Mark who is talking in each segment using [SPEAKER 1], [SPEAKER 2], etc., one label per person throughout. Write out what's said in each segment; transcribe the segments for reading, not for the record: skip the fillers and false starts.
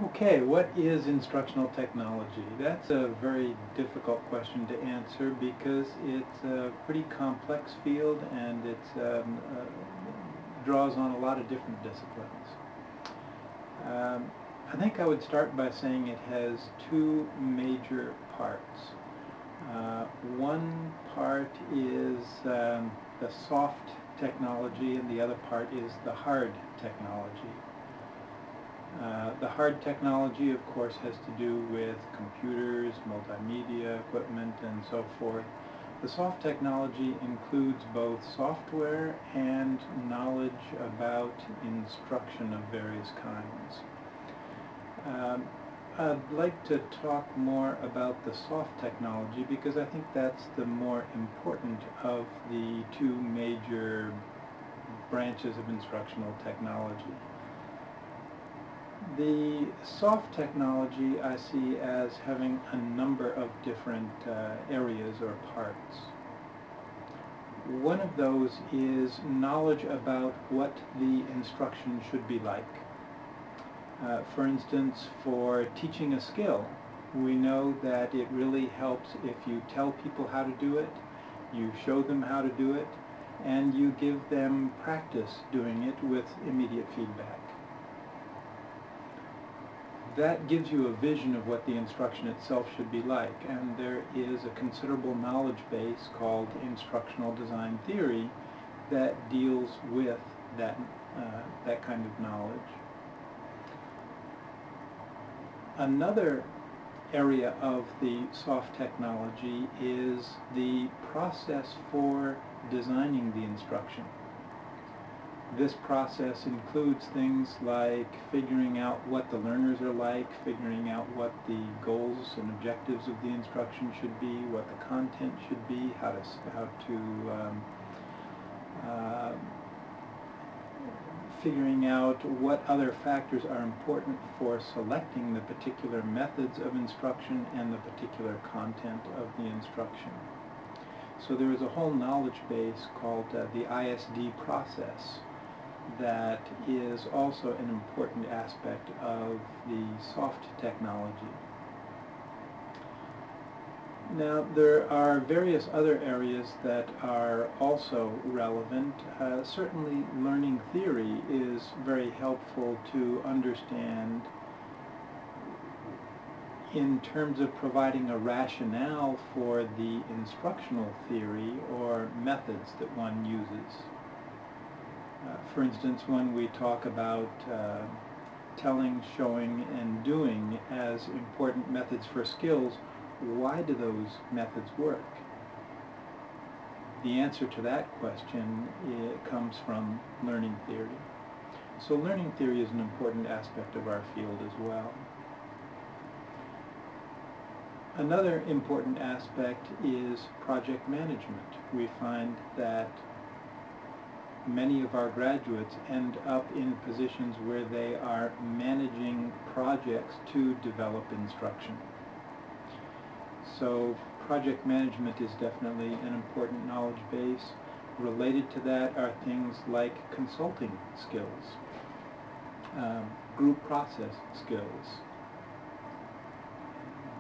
[SPEAKER 1] Okay, what is instructional technology? That's a very difficult question to answer because it's a pretty complex field and it draws on a lot of different disciplines. Um, I think I would start by saying it has two major parts. One part is the soft technology and the other part is the hard technology. The hard technology, of course, has to do with computers, multimedia equipment, and so forth. The soft technology includes both software and knowledge about instruction of various kinds. Um, I'd like to talk more about the soft technology because I think that's the more important of the two major branches of instructional technology. The soft technology I see as having a number of different areas or parts. One of those is knowledge about what the instruction should be like. For instance, for teaching a skill, we know that it really helps if you tell people how to do it, you show them how to do it, and you give them practice doing it with immediate feedback. That gives you a vision of what the instruction itself should be like, and there is a considerable knowledge base called instructional design theory that deals with that, that kind of knowledge. Another area of the soft technology is the process for designing the instruction. This process includes things like figuring out what the learners are like, figuring out what the goals and objectives of the instruction should be, what the content should be, how to uh, figuring out what other factors are important for selecting the particular methods of instruction and the particular content of the instruction. So there is a whole knowledge base called the ISD process that is also an important aspect of the soft technology. Now, there are various other areas that are also relevant. Certainly, learning theory is very helpful to understand in terms of providing a rationale for the instructional theory or methods that one uses. For instance, when we talk about telling, showing, and doing as important methods for skills, why do those methods work? The answer to that question comes from learning theory. So learning theory is an important aspect of our field as well. Another important aspect is project management. We find that many of our graduates end up in positions where they are managing projects to develop instruction. So project management is definitely an important knowledge base. Related to that are things like consulting skills, group process skills.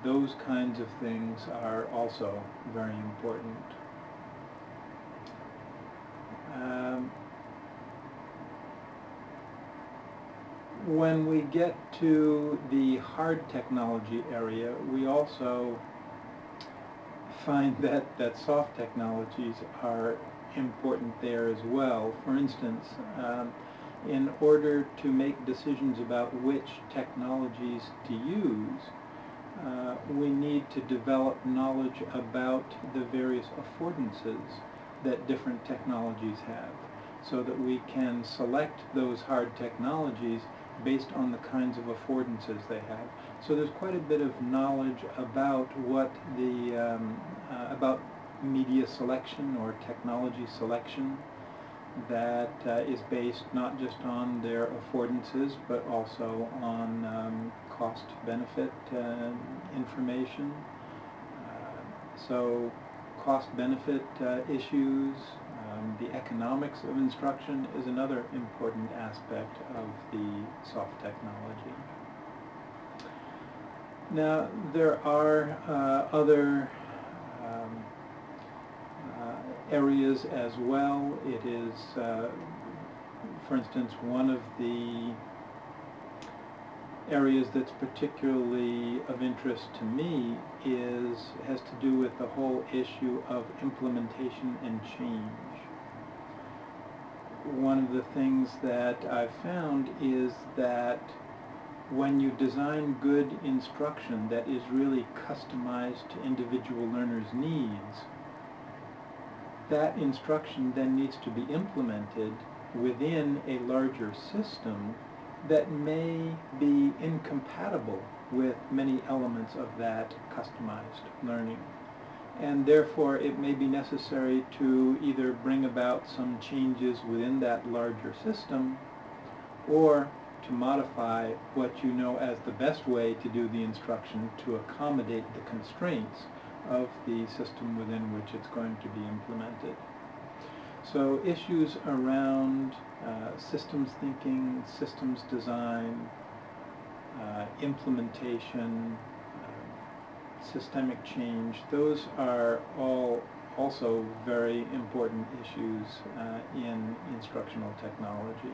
[SPEAKER 1] Those kinds of things are also very important. When we get to the hard technology area, we also find that soft technologies are important there as well. For instance, in order to make decisions about which technologies to use, we need to develop knowledge about the various affordances that different technologies have, so that we can select those hard technologies based on the kinds of affordances they have. So there's quite a bit of knowledge about what the about media selection or technology selection that is based not just on their affordances but also on cost-benefit information. So cost-benefit issues, the economics of instruction is another important aspect of the soft technology. Now, there are other um, areas as well. It is, for instance, one of the areas that's particularly of interest to me has to do with the whole issue of implementation and change. One of the things that I've found is that when you design good instruction that is really customized to individual learners' needs, that instruction then needs to be implemented within a larger system that may be incompatible with many elements of that customized learning. And therefore it may be necessary to either bring about some changes within that larger system or to modify what you know as the best way to do the instruction to accommodate the constraints of the system within which it's going to be implemented. So issues around systems thinking, systems design, implementation, systemic change, those are all also very important issues in instructional technology.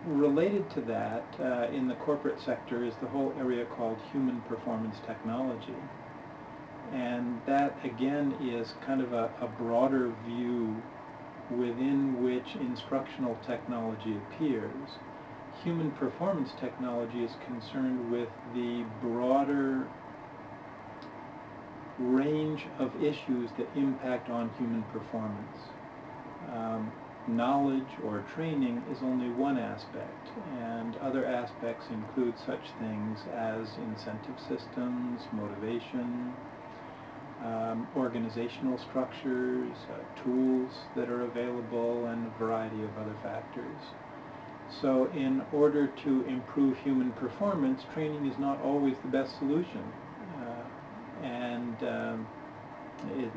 [SPEAKER 1] Related to that, in the corporate sector, is the whole area called human performance technology. And that, again, is kind of a broader view within which instructional technology appears. Human performance technology is concerned with the broader range of issues that impact on human performance. Knowledge or training is only one aspect, and other aspects include such things as incentive systems, motivation, organizational structures, tools that are available, and a variety of other factors. So in order to improve human performance, training is not always the best solution.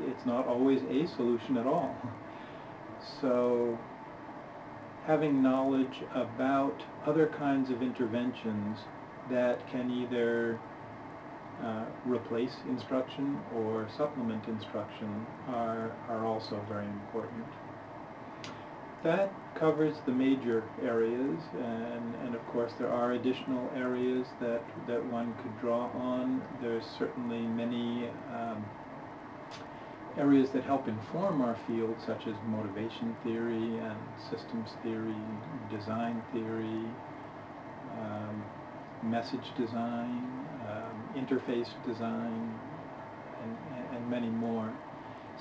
[SPEAKER 1] It's not always a solution at all. So having knowledge about other kinds of interventions that can either replace instruction or supplement instruction are also very important. That covers the major areas, and of course there are additional areas that one could draw on. There's certainly many areas that help inform our field, such as motivation theory and systems theory, design theory, message design, interface design, and many more.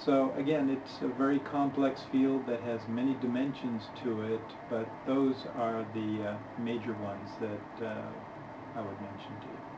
[SPEAKER 1] So again, it's a very complex field that has many dimensions to it, but those are the major ones that I would mention to you.